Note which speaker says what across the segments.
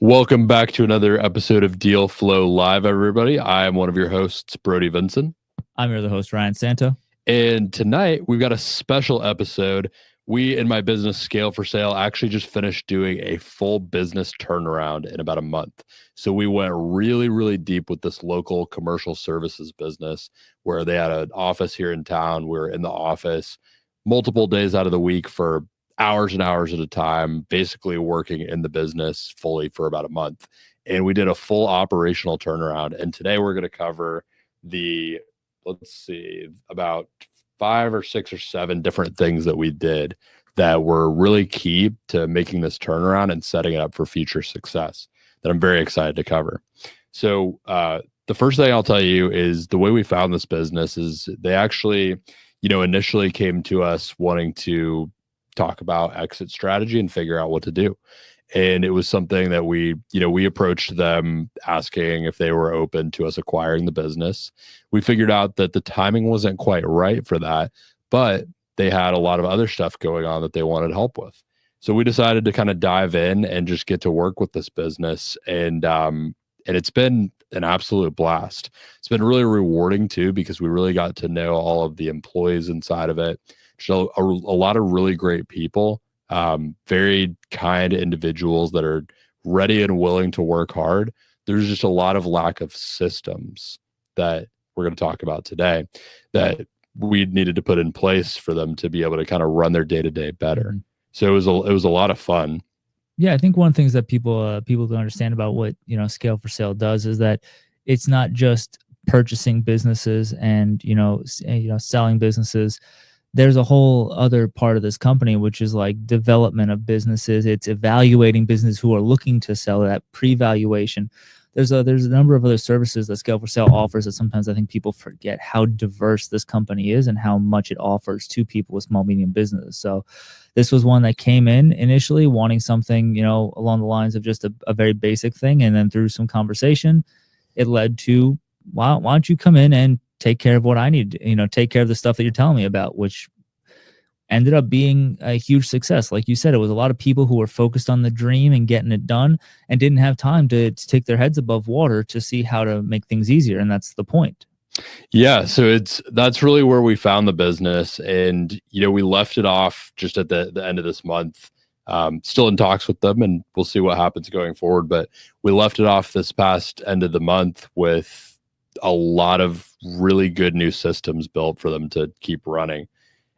Speaker 1: Welcome back to another episode of Deal Flow Live, everybody. I am one of your hosts, Brody Vinson.
Speaker 2: I'm your other host, Ryan Santo.
Speaker 1: And tonight we've got a special episode. We in my business Scale for Sale actually just finished doing a full business turnaround in about a month. So we went really, really deep with this local commercial services business where they had an office here in town. We were in the office multiple days out of the week for hours and hours at a time, basically working in the business fully for about a month. And we did a full operational turnaround. And today we're going to cover let's see, about 5 or 6 or 7 different things that we did that were really key to making this turnaround and setting it up for future success that I'm very excited to cover. So the first thing I'll tell you is the way we found this business is they actually, initially came to us wanting to talk about exit strategy and figure out what to do. And it was something that we approached them asking if they were open to us acquiring the business. We figured out that the timing wasn't quite right for that, but they had a lot of other stuff going on that they wanted help with. So we decided to kind of dive in and just get to work with this business. And it's been an absolute blast. It's been really rewarding too, because we really got to know all of the employees inside of it. So a lot of really great people, very kind individuals that are ready and willing to work hard. There's just a lot of lack of systems that we're going to talk about today that we needed to put in place for them to be able to kind of run their day-to-day better. Mm-hmm. So it was a lot of fun.
Speaker 2: Yeah, I think one of the things that people don't understand about what Scale for Sale does is that it's not just purchasing businesses and selling businesses. There's a whole other part of this company, which is like development of businesses. It's evaluating businesses who are looking to sell, that pre-valuation. There's a number of other services that Scale for Sale offers that sometimes I think people forget how diverse this company is and how much it offers to people with small, medium businesses. So this was one that came in initially wanting something, along the lines of just a very basic thing. And then through some conversation, it led to, why don't you come in and take care of what I need, take care of the stuff that you're telling me about, which ended up being a huge success. Like you said, it was a lot of people who were focused on the dream and getting it done and didn't have time to take their heads above water to see how to make things easier. And that's the point.
Speaker 1: Yeah. So that's really where we found the business. And, we left it off just at the end of this month. Still in talks with them, and we'll see what happens going forward. But we left it off this past end of the month with a lot of really good new systems built for them to keep running.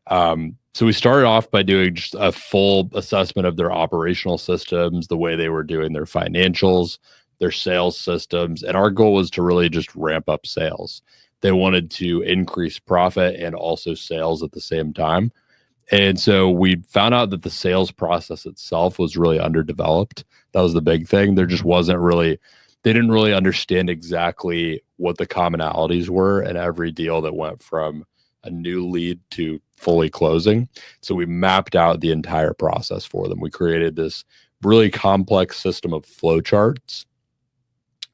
Speaker 1: So we started off by doing just a full assessment of their operational systems, the way they were doing their financials, their sales systems. And our goal was to really just ramp up sales. They wanted to increase profit and also sales at the same time. And so we found out that the sales process itself was really underdeveloped. That was the big thing. There just wasn't really, they didn't really understand exactly what the commonalities were in every deal that went from a new lead to fully closing. So we mapped out the entire process for them. We created this really complex system of flowcharts.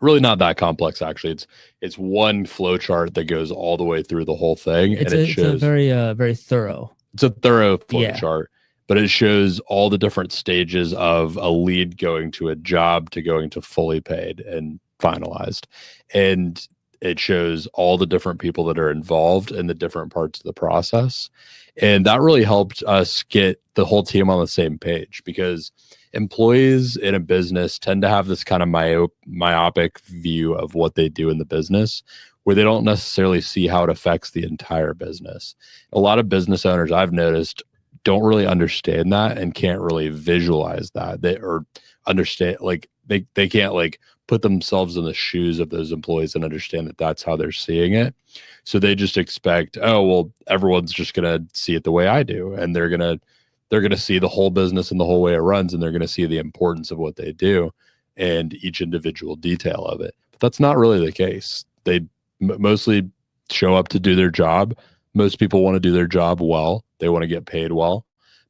Speaker 1: Really not that complex, actually. It's one flowchart that goes all the way through the whole thing.
Speaker 2: It's a very thorough.
Speaker 1: It's a thorough flowchart, but it shows all the different stages of a lead going to a job to going to fully paid and finalized. And it shows all the different people that are involved in the different parts of the process. And that really helped us get the whole team on the same page, because employees in a business tend to have this kind of myopic view of what they do in the business, where they don't necessarily see how it affects the entire business. A lot of business owners I've noticed don't really understand that and can't really visualize that. They can't put themselves in the shoes of those employees and understand that that's how they're seeing it. So they just expect, oh, well, everyone's just going to see it the way I do. And they're going to see the whole business and the whole way it runs. And they're going to see the importance of what they do and each individual detail of it. But that's not really the case. They mostly show up to do their job. Most people want to do their job well. They want to get paid well.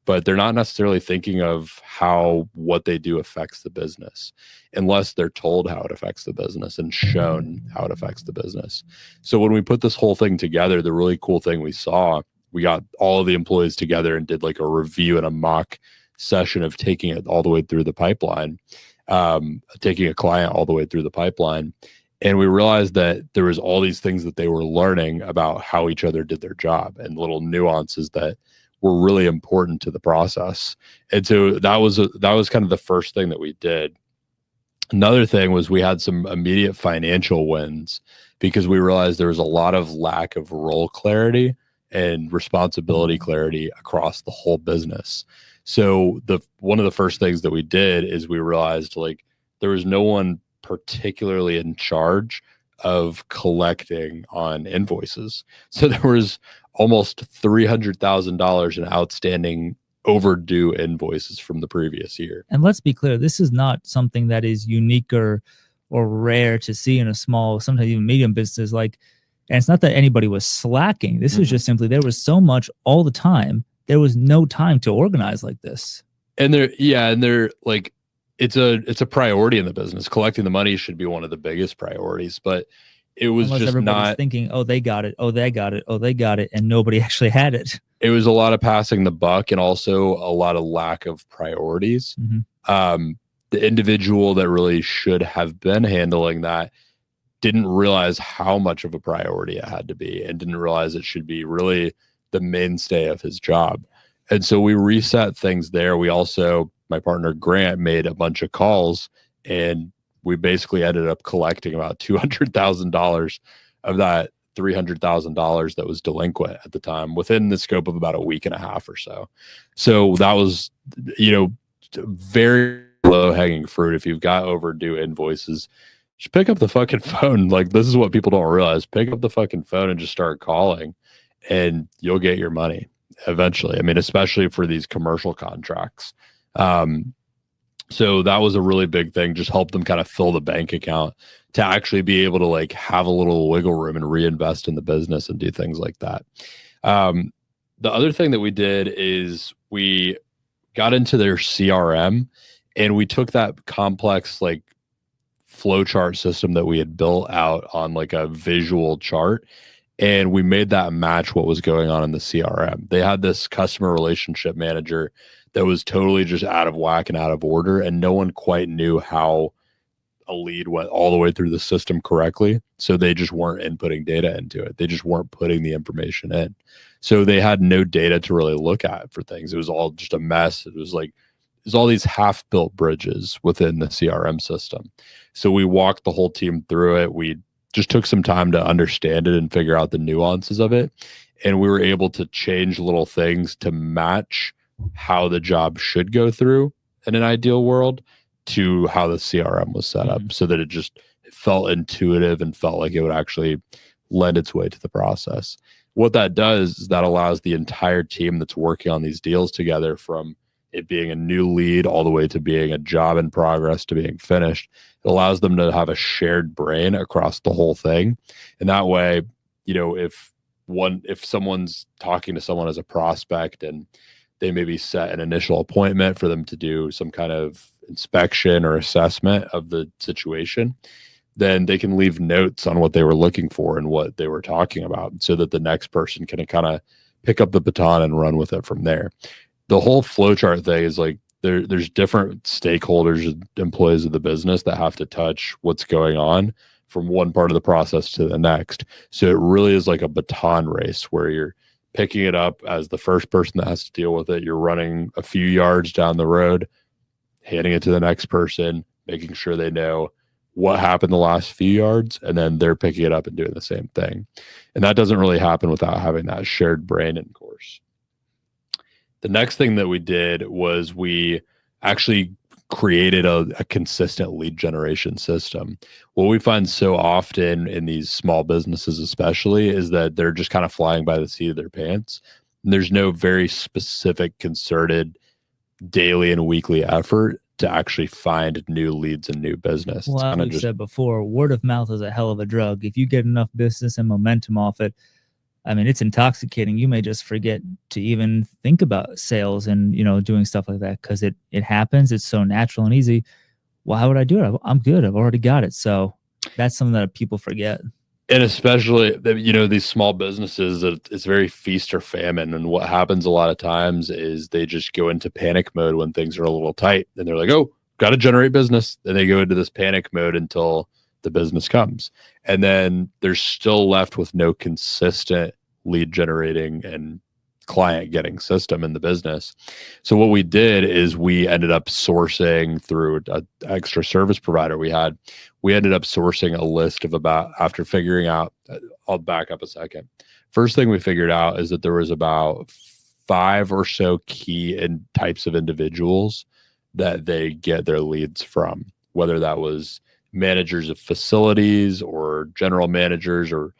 Speaker 1: But they're not necessarily thinking of how what they do affects the business, unless they're told how it affects the business and shown how it affects the business. So when we put this whole thing together, the really cool thing we saw, we got all of the employees together and did like a review and a mock session of taking it all the way through the pipeline. taking a client all the way through the pipeline. And we realized that there was all these things that they were learning about how each other did their job and little nuances that were really important to the process. And so that was kind of the first thing that we did. Another thing was we had some immediate financial wins because we realized there was a lot of lack of role clarity and responsibility clarity across the whole business. So one of the first things that we did is we realized like there was no one particularly in charge of collecting on invoices. So there was almost $300,000 in outstanding overdue invoices from the previous year.
Speaker 2: And let's be clear, this is not something that is unique or rare to see in a small, sometimes even medium business. Like, and it's not that anybody was slacking. This is just simply there was so much all the time. There was no time to organize like this.
Speaker 1: And they're like, it's a priority in the business. Collecting the money should be one of the biggest priorities, but it was
Speaker 2: unless
Speaker 1: just
Speaker 2: everybody's
Speaker 1: not
Speaker 2: thinking, oh, they got it, oh, they got it, oh, they got it, and nobody actually had it.
Speaker 1: It was a lot of passing the buck and also a lot of lack of priorities. The individual that really should have been handling that didn't realize how much of a priority it had to be and didn't realize it should be really the mainstay of his job. And so we reset things there. We also, my partner Grant, made a bunch of calls, and we basically ended up collecting about $200,000 of that $300,000 that was delinquent at the time within the scope of about a week and a half or so. So that was, very low hanging fruit. If you've got overdue invoices, just pick up the fucking phone. Like, this is what people don't realize. Pick up the fucking phone and just start calling, and you'll get your money eventually. I mean, especially for these commercial contracts. So that was a really big thing. Just help them kind of fill the bank account to actually be able to like have a little wiggle room and reinvest in the business and do things like that. The other thing that we did is we got into their CRM, and we took that complex like flowchart system that we had built out on like a visual chart, and we made that match what was going on in the CRM. They had this customer relationship manager that was totally just out of whack and out of order, and no one quite knew how a lead went all the way through the system correctly. So they just weren't inputting data into it. They just weren't putting the information in. So they had no data to really look at for things. It was all just a mess. It was all these half-built bridges within the CRM system. So we walked the whole team through it. We just took some time to understand it and figure out the nuances of it. And we were able to change little things to match how the job should go through in an ideal world to how the CRM was set up, so that it felt intuitive and felt like it would actually lend its way to the process. What that does is that allows the entire team that's working on these deals together, from it being a new lead all the way to being a job in progress to being finished, it allows them to have a shared brain across the whole thing. And that way, if someone's talking to someone as a prospect and they maybe set an initial appointment for them to do some kind of inspection or assessment of the situation, then they can leave notes on what they were looking for and what they were talking about, so that the next person can kind of pick up the baton and run with it from there. The whole flowchart thing is like there's different stakeholders and employees of the business that have to touch what's going on from one part of the process to the next. So it really is like a baton race where you're picking it up as the first person that has to deal with it. You're running a few yards down the road, handing it to the next person, making sure they know what happened the last few yards, and then they're picking it up and doing the same thing. And that doesn't really happen without having that shared brain in course. The next thing that we did was we actually created a consistent lead generation system. What we find so often in these small businesses especially is that they're just kind of flying by the seat of their pants. And there's no very specific, concerted daily and weekly effort to actually find new leads and new business.
Speaker 2: Well, as we've said before, word of mouth is a hell of a drug. If you get enough business and momentum off it, I mean, it's intoxicating. You may just forget to even think about sales and, doing stuff like that, because it happens. It's so natural and easy. Why would I do it? I'm good. I've already got it. So that's something that people forget.
Speaker 1: And especially, these small businesses, it's very feast or famine. And what happens a lot of times is they just go into panic mode when things are a little tight. And they're like, oh, got to generate business. And they go into this panic mode until the business comes. And then they're still left with no consistent lead generating and client getting system in the business. So what we did is we ended up sourcing through an extra service provider we ended up sourcing a list of about, after figuring out, I'll back up a second. First thing we figured out is that there was about 5 or so key types of individuals that they get their leads from, whether that was managers of facilities or general managers or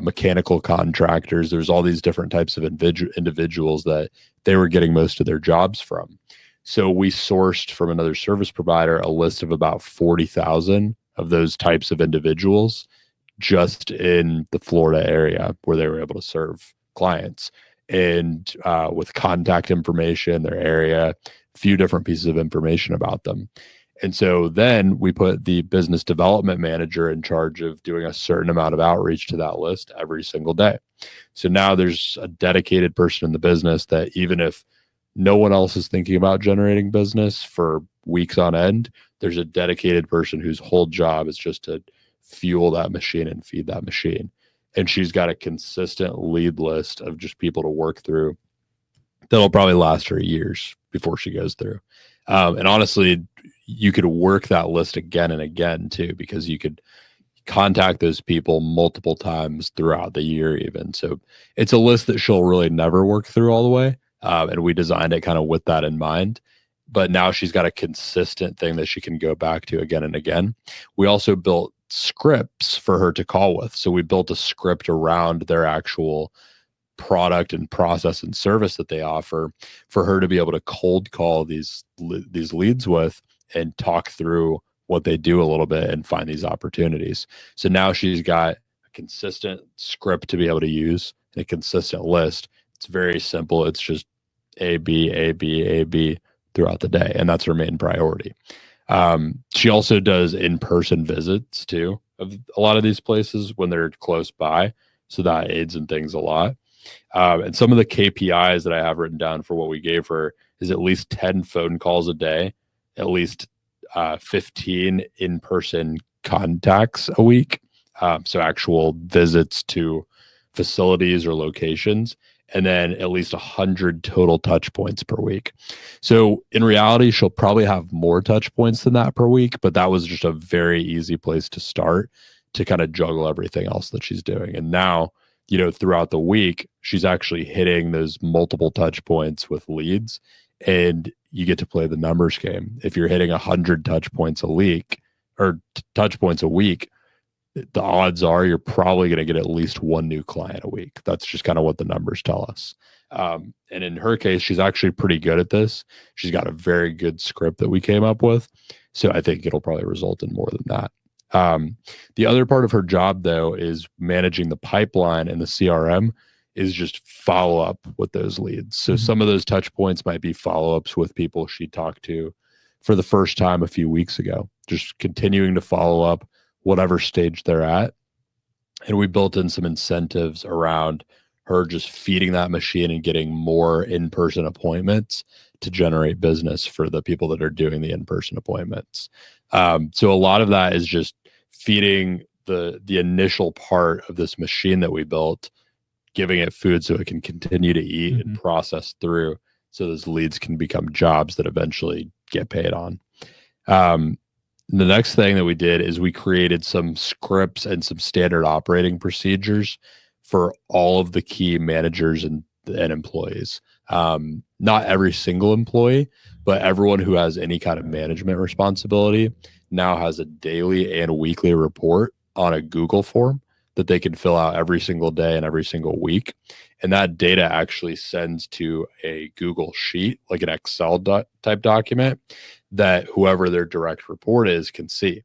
Speaker 1: mechanical contractors. There's all these different types of individuals that they were getting most of their jobs from. So we sourced from another service provider a list of about 40,000 of those types of individuals just in the Florida area where they were able to serve clients. And with contact information, their area, a few different pieces of information about them. And so then we put the business development manager in charge of doing a certain amount of outreach to that list every single day. So now there's a dedicated person in the business that even if no one else is thinking about generating business for weeks on end, there's a dedicated person whose whole job is just to fuel that machine and feed that machine. And she's got a consistent lead list of just people to work through that'll probably last her years before she goes through. And honestly, you could work that list again and again too, because you could contact those people multiple times throughout the year even. So it's a list that she'll really never work through all the way. And we designed it kind of with that in mind. But now she's got a consistent thing that she can go back to again and again. We also built scripts for her to call with. So we built a script around their actual product and process and service that they offer for her to be able to cold call these leads with and talk through what they do a little bit and find these opportunities. So now she's got a consistent script to be able to use and a consistent list. It's very simple. It's just A, B, A, B, A, B throughout the day. And that's her main priority. She also does in-person visits too of a lot of these places when they're close by. So that aids in things a lot. And some of the KPIs that I have written down for what we gave her is at least 10 phone calls a day, at least 15 in-person contacts a week. So actual visits to facilities or locations, and then at least 100 total touch points per week. So in reality, she'll probably have more touch points than that per week, but that was just a very easy place to start to kind of juggle everything else that she's doing. And now, throughout the week, she's actually hitting those multiple touch points with leads, and you get to play the numbers game. If you're hitting 100 touch points a week or touch points a week, the odds are you're probably going to get at least one new client a week. That's just kind of what the numbers tell us. And in her case, she's actually pretty good at this. She's got a very good script that we came up with. So I think it'll probably result in more than that. The other part of her job, though, is managing the pipeline, and the CRM is just follow up with those leads. So some of those touch points might be follow-ups with people she talked to for the first time a few weeks ago, just continuing to follow up whatever stage they're at. And we built in some incentives around her just feeding that machine and getting more in-person appointments to generate business for the people that are doing the in-person appointments. So a lot of that is just feeding the initial part of this machine that we built, giving it food so it can continue to eat and process through, so those leads can become jobs that eventually get paid on. The next thing that we did is we created some scripts and some standard operating procedures for all of the key managers and employees. Not every single employee, but everyone who has any kind of management responsibility now has a daily and weekly report on a Google form that they can fill out every single day and every single week. And that data actually sends to a Google sheet, like an Excel type document, that whoever their direct report is can see.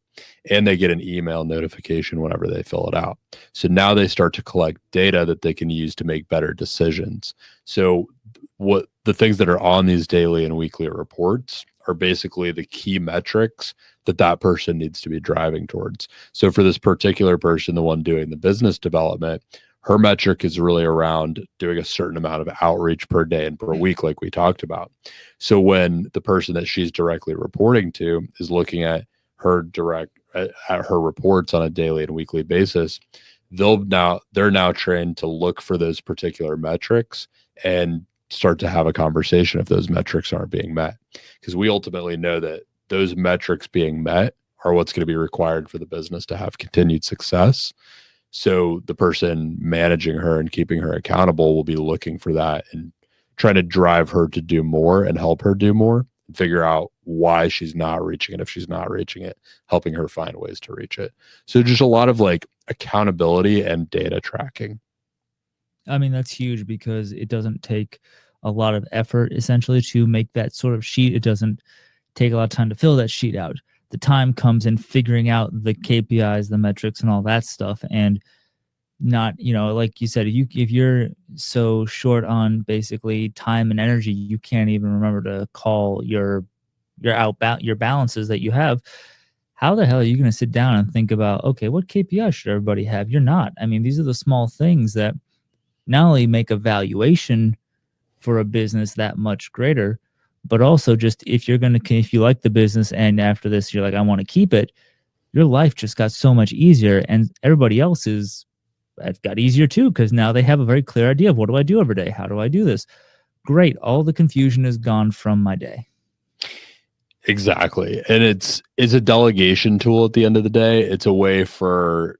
Speaker 1: And they get an email notification whenever they fill it out. So now they start to collect data that they can use to make better decisions. So what the things that are on these daily and weekly reports are basically the key metrics that person needs to be driving towards. So for this particular person, the one doing the business development, Her metric is really around doing a certain amount of outreach per day and per week, like we talked about. So when the person that she's directly reporting to is looking at her reports on a daily and weekly basis, they're now trained to look for those particular metrics and start to have a conversation if those metrics aren't being met. Because we ultimately know that those metrics being met are what's going to be required for the business to have continued success. So the person managing her and keeping her accountable will be looking for that and trying to drive her to do more and help her do more and figure out why she's not reaching it. If she's not reaching it, helping her find ways to reach it. So just a lot of like accountability and data tracking.
Speaker 2: I mean, that's huge because it doesn't take a lot of effort essentially to make that sort of sheet. It doesn't take a lot of time to fill that sheet out. The time comes in figuring out the KPIs, the metrics, and all that stuff. And not, like you said, if you're so short on basically time and energy, you can't even remember to call your balances that you have. How the hell are you going to sit down and think about, okay, what KPI should everybody have? You're not. I mean, these are the small things that not only make a valuation for a business that much greater, but also just if you like the business and after this you're like, I want to keep it, your life just got so much easier, and everybody else got easier too, because now they have a very clear idea of what do I do every day? How do I do this? Great. All the confusion is gone from my day.
Speaker 1: Exactly. And it's a delegation tool at the end of the day. It's a way for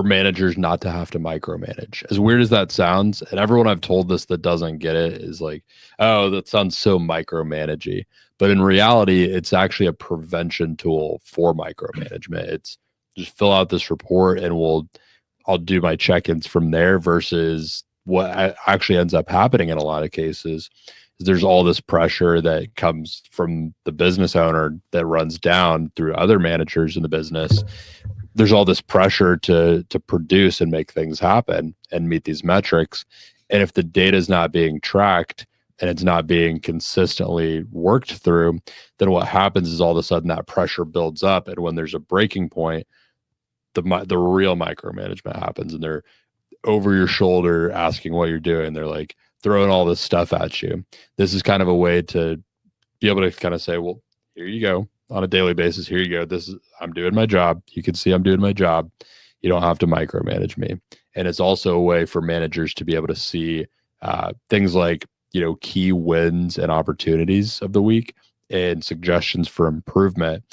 Speaker 1: managers not to have to micromanage. As weird as that sounds, and everyone I've told this that doesn't get it is like, oh, that sounds so micromanagey. But in reality, it's actually a prevention tool for micromanagement. It's just fill out this report and I'll do my check-ins from there, versus what actually ends up happening in a lot of cases is there's all this pressure that comes from the business owner that runs down through other managers in the business. There's all this pressure to produce and make things happen and meet these metrics. And if the data is not being tracked and it's not being consistently worked through, then what happens is all of a sudden that pressure builds up. And when there's a breaking point, the real micromanagement happens, and they're over your shoulder asking what you're doing. They're like throwing all this stuff at you. This is kind of a way to be able to kind of say, well, here you go. On a daily basis, here you go. I'm doing my job. You can see I'm doing my job. You don't have to micromanage me. And it's also a way for managers to be able to see things like, key wins and opportunities of the week and suggestions for improvement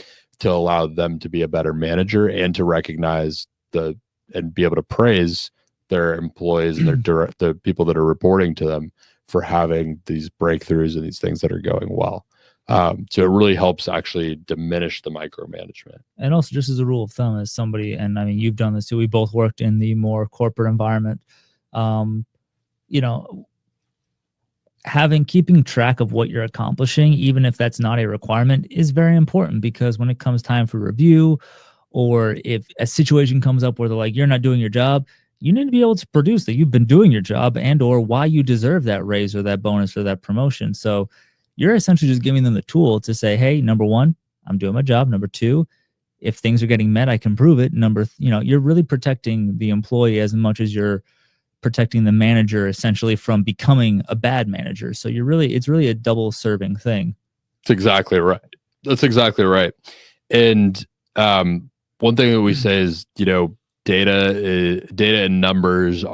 Speaker 1: to allow them to be a better manager and to recognize and be able to praise their employees and the people that are reporting to them for having these breakthroughs and these things that are going well. So it really helps actually diminish the micromanagement.
Speaker 2: And also, just as a rule of thumb, as somebody, and I mean, you've done this too, we both worked in the more corporate environment, keeping track of what you're accomplishing, even if that's not a requirement, is very important, because when it comes time for review, or if a situation comes up where they're like, you're not doing your job, you need to be able to produce that you've been doing your job and or why you deserve that raise or that bonus or that promotion. So you're essentially just giving them the tool to say, hey, number one, I'm doing my job. Number two, if things are getting met, I can prove it. You're really protecting the employee as much as you're protecting the manager essentially from becoming a bad manager. So it's really a double serving thing.
Speaker 1: That's exactly right. And one thing that we say is, data and numbers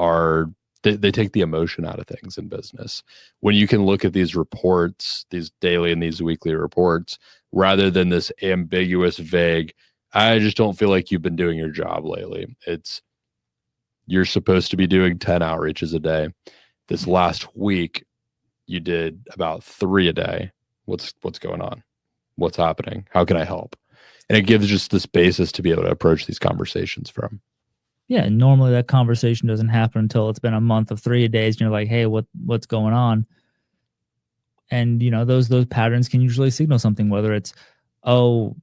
Speaker 1: they take the emotion out of things in business. When you can look at these reports, these daily and these weekly reports, rather than this ambiguous, vague, I just don't feel like you've been doing your job lately. You're supposed to be doing 10 outreaches a day. This last week, you did about 3 a day. What's going on? What's happening? How can I help? And it gives just this basis to be able to approach these conversations from.
Speaker 2: Yeah, normally that conversation doesn't happen until it's been a month of 3 days, and you're like, hey, what's going on? And those patterns can usually signal something, whether it's, oh,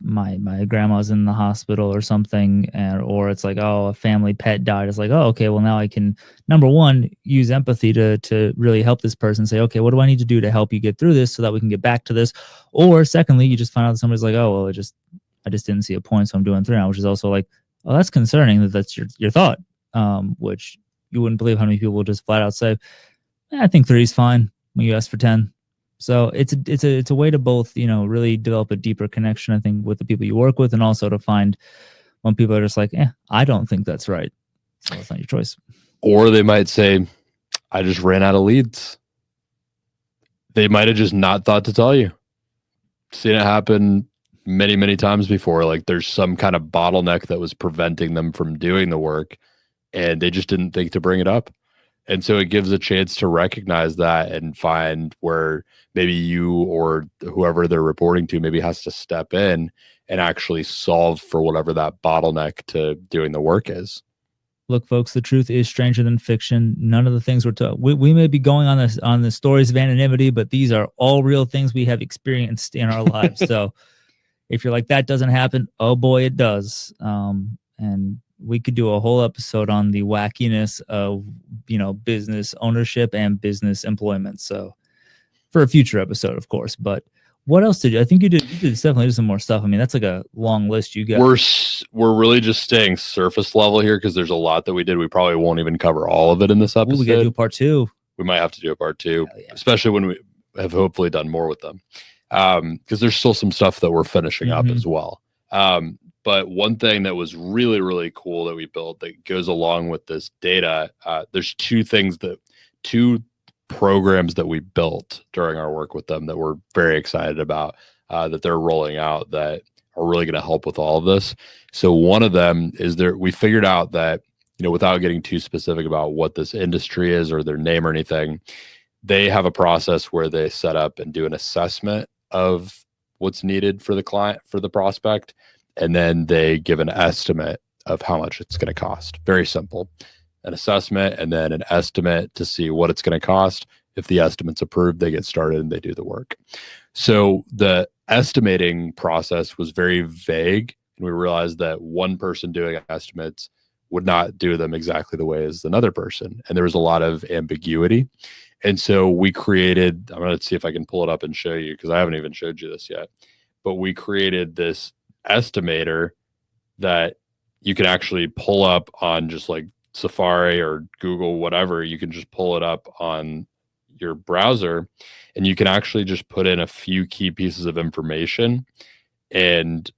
Speaker 2: my grandma's in the hospital or something, or it's like, oh, a family pet died. It's like, oh, okay, well now I can, number one, use empathy to really help this person, say, okay, what do I need to do to help you get through this so that we can get back to this? Or secondly, you just find out that somebody's like, oh, well, I just didn't see a point, so I'm doing 3 now, which is also like, oh, that's concerning that's your thought. which you wouldn't believe how many people will just flat out say, I think 3 is fine when you ask for 10. So it's a way to both, really develop a deeper connection, I think, with the people you work with, and also to find when people are just like, I don't think that's right. So that's not your choice.
Speaker 1: Or they might say, I just ran out of leads. They might have just not thought to tell you. Seen it happen many, many times before. Like there's some kind of bottleneck that was preventing them from doing the work, and they just didn't think to bring it up. And so it gives a chance to recognize that and find where maybe you or whoever they're reporting to maybe has to step in and actually solve for whatever that bottleneck to doing the work is.
Speaker 2: Look, folks, the truth is stranger than fiction. None of the things we may be going on the stories of anonymity, but these are all real things we have experienced in our lives. So if you're like, that doesn't happen, oh boy, it does. And we could do a whole episode on the wackiness of, business ownership and business employment. So for a future episode, of course. But what else did you? I think you did definitely some more stuff. I mean, that's like a long list you got.
Speaker 1: We're really just staying surface level here because there's a lot that we did. We probably won't even cover all of it in this episode.
Speaker 2: We got to do part 2.
Speaker 1: We might have to do a part 2, especially when we have hopefully done more with them. Because there's still some stuff that we're finishing up as well. But one thing that was really, really cool that we built that goes along with this data, there's two programs that we built during our work with them that we're very excited about, that they're rolling out that are really going to help with all of this. So one of them is we figured out that, without getting too specific about what this industry is or their name or anything, they have a process where they set up and do an assessment of what's needed for the client, for the prospect, and then they give an estimate of how much it's going to cost. Very simple. An assessment and then an estimate to see what it's going to cost. If the estimate's approved, they get started and they do the work. So the estimating process was very vague, and we realized that one person doing estimates would not do them exactly the way as another person, and there was a lot of ambiguity. And so we created, I'm going to see if I can pull it up and show you, because I haven't even showed you this yet, but we created this estimator that you can actually pull up on just like Safari or Google, whatever. You can just pull it up on your browser, and you can actually just put in a few key pieces of information and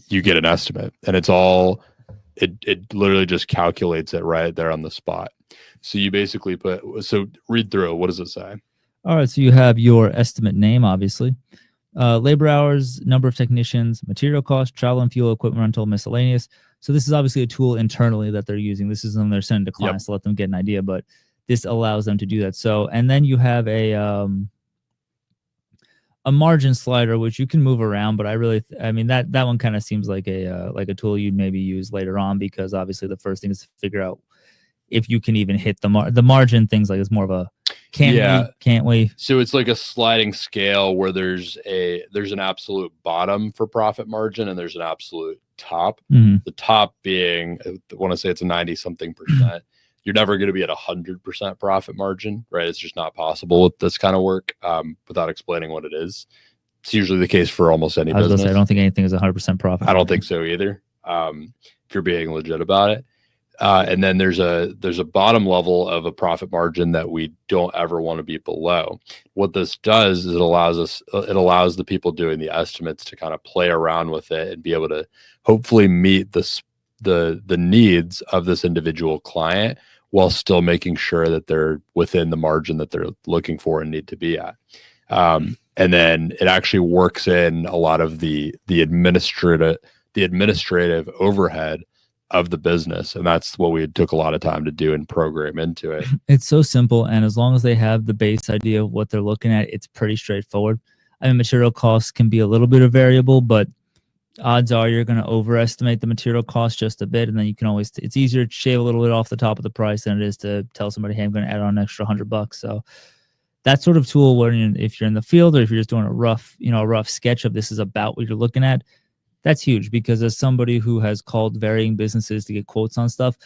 Speaker 1: you get an estimate. And it literally just calculates it right there on the spot. So you basically read through it. What does it say?
Speaker 2: All right. So you have your estimate name, obviously. Labor hours, number of technicians, material cost, travel and fuel, equipment rental, miscellaneous. So this is obviously a tool internally that they're using. This is something they're sending to clients to let them get an idea, but this allows them to do that. So, and then you have a margin slider, which you can move around, but I mean, that one kind of seems like a tool you'd maybe use later on, because obviously the first thing is to figure out if you can even hit the margin. Things like it's more of a can't we? So
Speaker 1: it's like a sliding scale where there's an absolute bottom for profit margin and there's an absolute top.
Speaker 2: Mm-hmm.
Speaker 1: The top being, I want to say it's a 90 something percent. You're never going to be at 100% profit margin, right? It's just not possible with this kind of work, without explaining what it is. It's usually the case for almost any business.
Speaker 2: I don't think anything is 100% profit.
Speaker 1: I don't think so either. If you're being legit about it. And then there's a bottom level of a profit margin that we don't ever want to be below. What this does is it allows the people doing the estimates to kind of play around with it and be able to hopefully meet the needs of this individual client while still making sure that they're within the margin that they're looking for and need to be at. And then it actually works in a lot of the administrative overhead of the business, and that's what we took a lot of time to do and program into it.
Speaker 2: It's so simple, and as long as they have the base idea of what they're looking at, it's pretty straightforward. I mean, material costs can be a little bit of variable, but odds are you're going to overestimate the material cost just a bit, and then you can always, it's easier to shave a little bit off the top of the price than it is to tell somebody, hey, I'm going to add on an extra $100. So that sort of tool, if you're in the field or if you're just doing a rough sketch of this is about what you're looking at, that's huge, because as somebody who has called varying businesses to get quotes on stuff,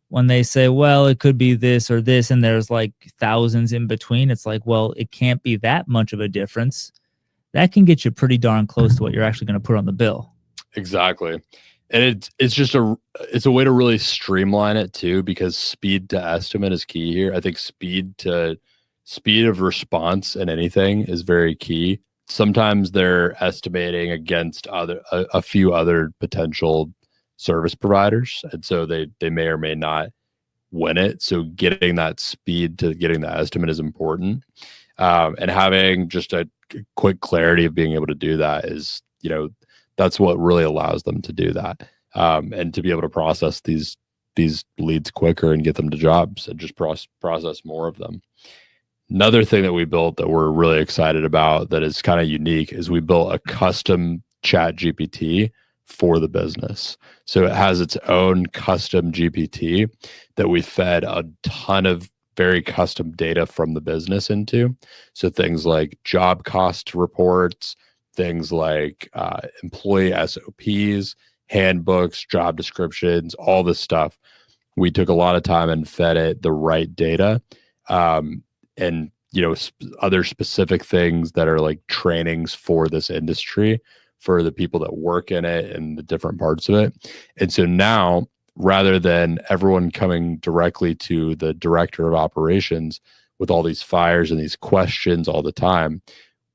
Speaker 2: when they say, well, it could be this or this, and there's like thousands in between, it's like, well, it can't be that much of a difference. That can get you pretty darn close to what you're actually going to put on the bill.
Speaker 1: Exactly. And it's a way to really streamline it too, because speed to estimate is key here. I think speed of response in anything is very key. Sometimes they're estimating against a few other potential service providers, and so they may or may not win it. So getting that speed to getting the estimate is important, and having just a quick clarity of being able to do that is, that's what really allows them to do that, and to be able to process these leads quicker and get them to jobs and just process more of them. Another thing that we built that we're really excited about that is kind of unique is we built a custom chat GPT for the business. So it has its own custom GPT that we fed a ton of very custom data from the business into. So things like job cost reports, things like employee SOPs, handbooks, job descriptions, all this stuff. We took a lot of time and fed it the right data. And other specific things that are like trainings for this industry for the people that work in it and the different parts of it. And so now, rather than everyone coming directly to the director of operations with all these fires and these questions all the time,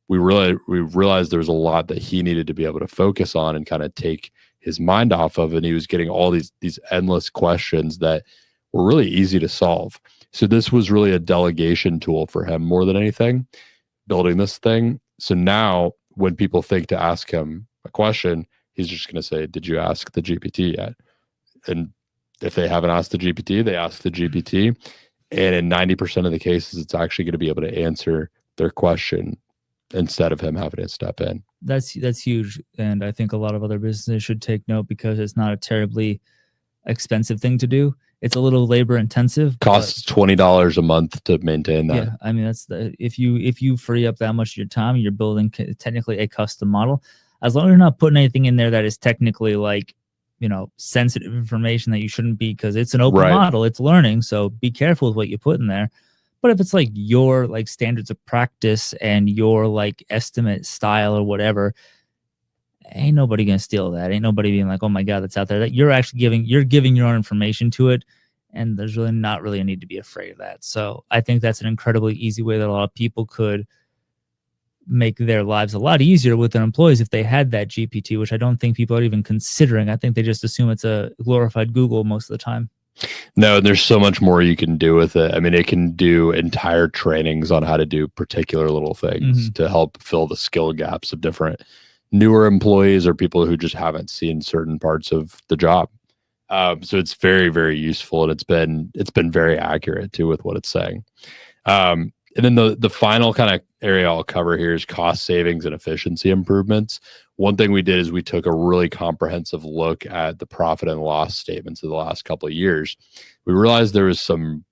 Speaker 1: we realized there was a lot that he needed to be able to focus on and kind of take his mind off of, and he was getting all these endless questions that were really easy to solve. So this was really a delegation tool for him more than anything, building this thing. So now when people think to ask him a question, he's just going to say, "Did you ask the GPT yet?" And if they haven't asked the GPT, they ask the GPT. And in 90% of the cases, it's actually going to be able to answer their question instead of him having to step in.
Speaker 2: That's huge. And I think a lot of other businesses should take note, because it's not a terribly expensive thing to do. It's a little labor intensive.
Speaker 1: Costs $20 a month to maintain that.
Speaker 2: Yeah, I mean, that's if you free up that much of your time, you're building technically a custom model. As long as you're not putting anything in there that is technically like, sensitive information that you shouldn't be, because it's an open model, it's learning. So be careful with what you put in there. But if it's like your like standards of practice and your like estimate style or whatever, ain't nobody gonna steal that. Ain't nobody being like, "Oh my God, that's out there." That you're actually giving your own information to it, and there's really not really a need to be afraid of that. So I think that's an incredibly easy way that a lot of people could make their lives a lot easier with their employees if they had that GPT, which I don't think people are even considering. I think they just assume it's a glorified Google most of the time.
Speaker 1: No, there's so much more you can do with it. I mean, it can do entire trainings on how to do particular little things to help fill the skill gaps of different newer employees or people who just haven't seen certain parts of the job. So it's very, very useful, and it's been very accurate too with what it's saying. And then the final kind of area I'll cover here is cost savings and efficiency improvements. One thing we did is we took a really comprehensive look at the profit and loss statements of the last couple of years. We realized there was some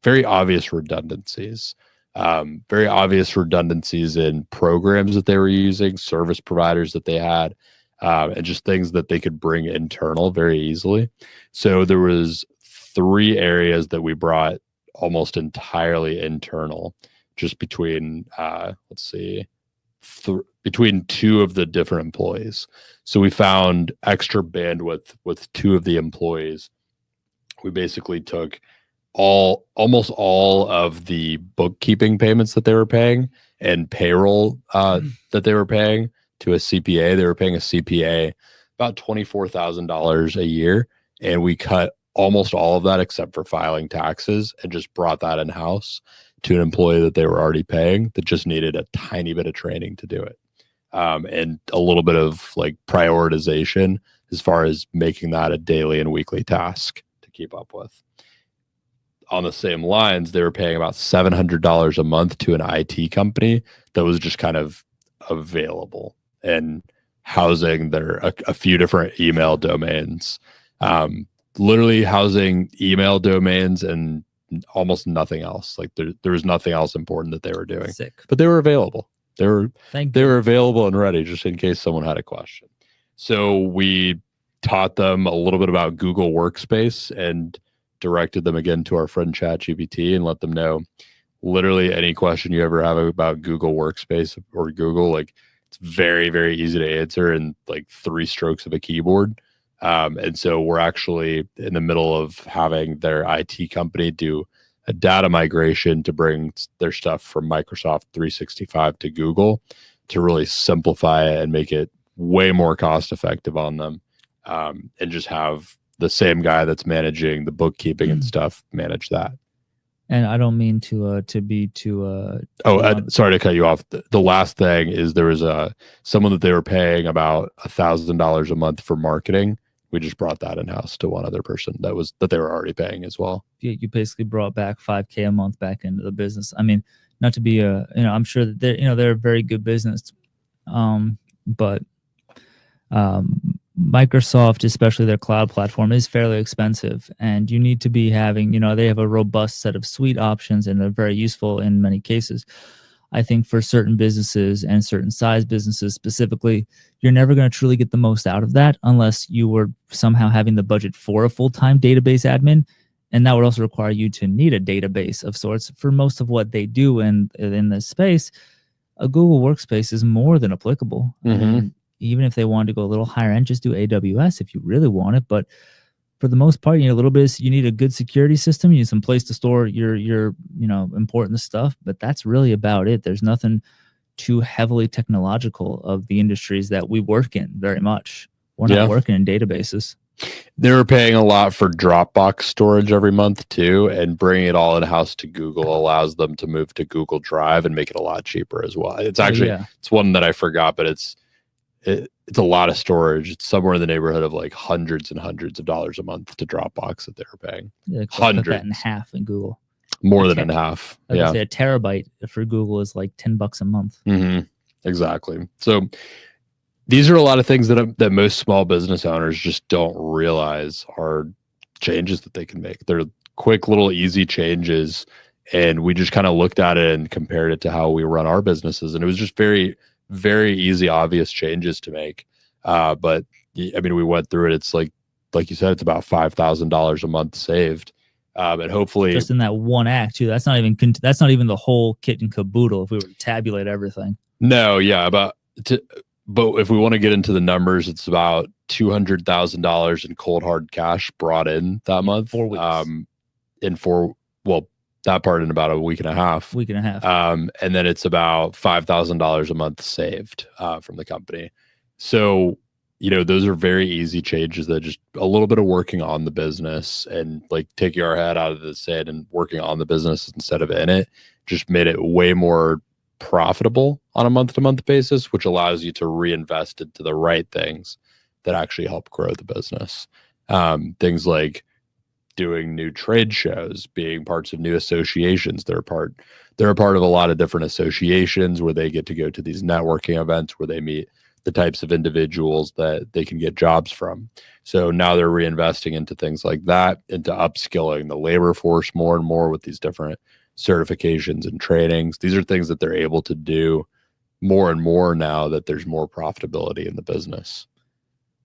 Speaker 1: very obvious redundancies. In programs that they were using, service providers that they had, and just things that they could bring internal very easily. So there was 3 areas that we brought almost entirely internal, just between between 2 of the different employees. So we found extra bandwidth with 2 of the employees. We basically took almost all of the bookkeeping payments that they were paying and payroll that they were paying to a CPA. They were paying a CPA about $24,000 a year, and we cut almost all of that except for filing taxes and just brought that in-house to an employee that they were already paying that just needed a tiny bit of training to do it, and a little bit of like prioritization as far as making that a daily and weekly task to keep up with. On the same lines, they were paying about $700 a month to an IT company that was just kind of available and housing a few different email domains, literally housing email domains and almost nothing else. Like there was nothing else important that they were doing.
Speaker 2: Sick.
Speaker 1: But they were available. They were available and ready just in case someone had a question. So we taught them a little bit about Google Workspace and directed them again to our friend ChatGPT and let them know literally any question you ever have about Google Workspace or Google, like it's very, very easy to answer in like 3 strokes of a keyboard. And so we're actually in the middle of having their IT company do a data migration to bring their stuff from Microsoft 365 to Google to really simplify it and make it way more cost effective on them, and just have the same guy that's managing the bookkeeping and stuff manage that.
Speaker 2: And I don't mean to be too.
Speaker 1: Sorry to cut you off. The last thing is there was someone that they were paying about $1,000 a month for marketing. We just brought that in house to one other person that they were already paying as well.
Speaker 2: You basically brought back $5,000 a month back into the business. I mean, not to be I'm sure that they're a very good business, but Microsoft, especially their cloud platform, is fairly expensive, and you need to be having, they have a robust set of suite options, and they're very useful in many cases. I think for certain businesses and certain size businesses specifically, you're never going to truly get the most out of that unless you were somehow having the budget for a full-time database admin. And that would also require you to need a database of sorts. For most of what they do in this space, a Google Workspace is more than applicable.
Speaker 1: Mm-hmm.
Speaker 2: I mean, even if they wanted to go a little higher end, just do AWS if you really want it. But for the most part, you need a good security system. You need some place to store your important stuff. But that's really about it. There's nothing too heavily technological of the industries that we work in very much. We're not working in databases.
Speaker 1: They're paying a lot for Dropbox storage every month too, and bringing it all in-house to Google allows them to move to Google Drive and make it a lot cheaper as well. It's actually it's one that I forgot, but it's a lot of storage. It's somewhere in the neighborhood of like hundreds and hundreds of dollars a month to Dropbox that they're paying.
Speaker 2: Hundreds. Cut that in half in Google.
Speaker 1: More than in half.
Speaker 2: I would say a terabyte for Google is like $10 a month.
Speaker 1: Mm-hmm. Exactly. So these are a lot of things that most small business owners just don't realize are changes that they can make. They're quick, little, easy changes. And we just kind of looked at it and compared it to how we run our businesses. And it was just very, very easy, obvious changes to make. But I mean, we went through it. It's like you said, it's about $5,000 a month saved. And hopefully
Speaker 2: just in that one act too. That's not even the whole kit and caboodle if we were to tabulate everything.
Speaker 1: No. Yeah. But if we want to get into the numbers, it's about $200,000 in cold hard cash brought in that month.
Speaker 2: 4 weeks.
Speaker 1: That part in about a week and a half. And then it's about $5,000 a month saved from the company. So, those are very easy changes that just a little bit of working on the business and like taking our head out of the sand and working on the business instead of in it just made it way more profitable on a month-to-month basis, which allows you to reinvest into the right things that actually help grow the business. Things like doing new trade shows, being parts of new associations. They're a part of a lot of different associations where they get to go to these networking events where they meet the types of individuals that they can get jobs from. So now they're reinvesting into things like that, into upskilling the labor force more and more with these different certifications and trainings. These are things that they're able to do more and more now that there's more profitability in the business.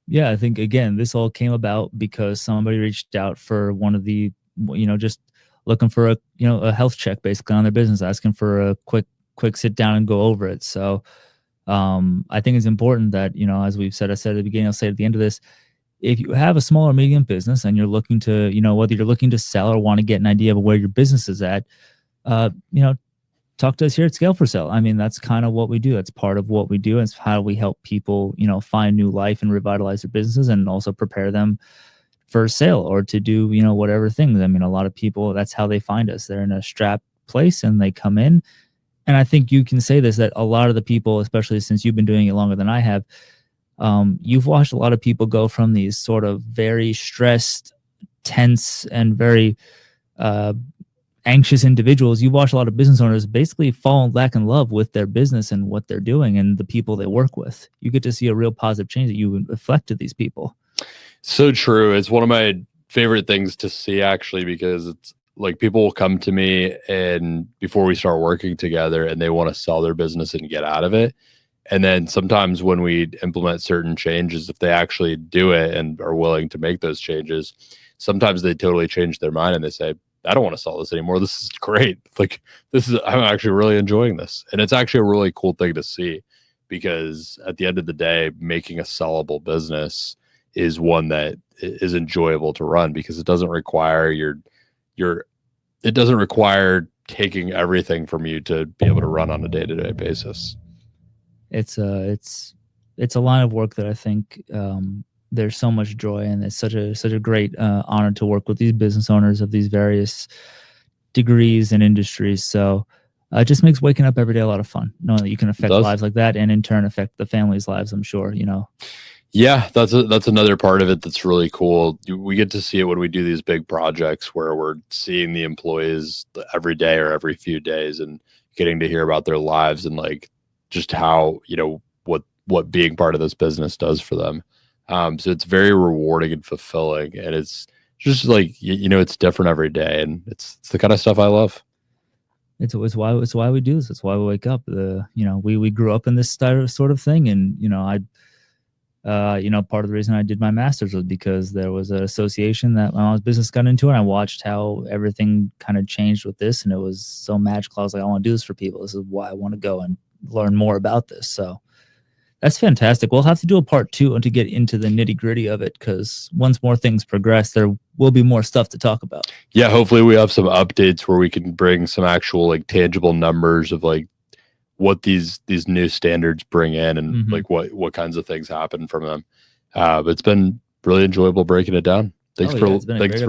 Speaker 2: Yeah, I think again, this all came about because somebody reached out for one of the, just looking for a health check basically on their business, asking for a quick sit down and go over it. So I think it's important that, as I said at the beginning, I'll say at the end of this, if you have a small or medium business and you're looking to, whether you're looking to sell or want to get an idea of where your business is at, talk to us here at Scale for Sale. I mean, that's kind of what we do. That's part of what we do. It's how we help people, find new life and revitalize their businesses and also prepare them for sale or to do, whatever things. I mean, a lot of people, that's how they find us. They're in a strapped place and they come in. And I think you can say this, that a lot of the people, especially since you've been doing it longer than I have, you've watched a lot of people go from these sort of very stressed, tense, and very anxious individuals. You've watched a lot of business owners basically fall back in love with their business and what they're doing and the people they work with. You get to see a real positive change that you reflect to these people.
Speaker 1: So true. It's one of my favorite things to see, actually, because it's like people will come to me and before we start working together and they want to sell their business and get out of it. And then sometimes when we implement certain changes, if they actually do it and are willing to make those changes, sometimes they totally change their mind and they say, I don't want to sell this anymore. This is great. I'm actually really enjoying this. And it's actually a really cool thing to see because at the end of the day, making a sellable business is one that is enjoyable to run because it doesn't require it doesn't require taking everything from you to be able to run on a day-to-day basis.
Speaker 2: It's a line of work that I think there's so much joy in. It's such a great honor to work with these business owners of these various degrees and industries. So it just makes waking up every day a lot of fun, knowing that you can affect lives like that, and in turn affect the family's lives. I'm sure, you know.
Speaker 1: Yeah, that's another part of it that's really cool. We get to see it when we do these big projects where we're seeing the employees every day or every few days and getting to hear about their lives and like just how, you know, what being part of this business does for them. So it's very rewarding and fulfilling, and it's just like, you know, it's different every day, and it's the kind of stuff I love.
Speaker 2: It's why we do this. It's why we wake up. You know, we grew up in this sort of thing, and you know, you know, part of the reason I did my master's was because there was an association that my mom's business got into, and I watched how everything kind of changed with this, and it was so magical. I was like, I want to do this for people. This is why I want to go and learn more about this. So that's fantastic. We'll have to do a part 2 and to get into the nitty gritty of it, because once more things progress, there will be more stuff to talk about.
Speaker 1: Yeah, hopefully we have some updates where we can bring some actual like tangible numbers of like what these new standards bring in, and like what kinds of things happen from them. But it's been really enjoyable breaking it down. Thanks for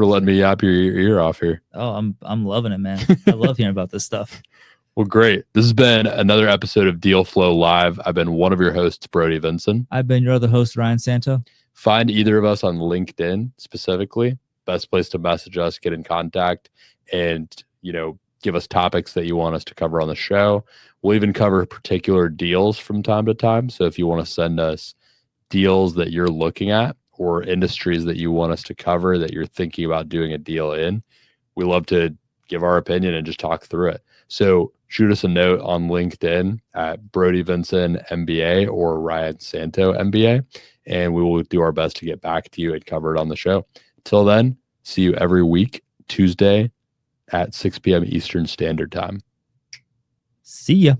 Speaker 1: letting me yap your ear off here.
Speaker 2: Oh, I'm loving it, man. I love hearing about this stuff.
Speaker 1: Well, great. This has been another episode of Deal Flow Live. I've been one of your hosts, Brody Vinson.
Speaker 2: I've been your other host, Ryan Santo.
Speaker 1: Find either of us on LinkedIn specifically. Best place to message us, get in contact, and, you know, give us topics that you want us to cover on the show. We'll even cover particular deals from time to time. So if you want to send us deals that you're looking at or industries that you want us to cover that you're thinking about doing a deal in, we love to give our opinion and just talk through it. So shoot us a note on LinkedIn at Brody Vinson MBA or Ryan Santo MBA, and we will do our best to get back to you and cover it on the show. Till then, see you every week, Tuesday at 6 p.m. Eastern Standard Time.
Speaker 2: See ya.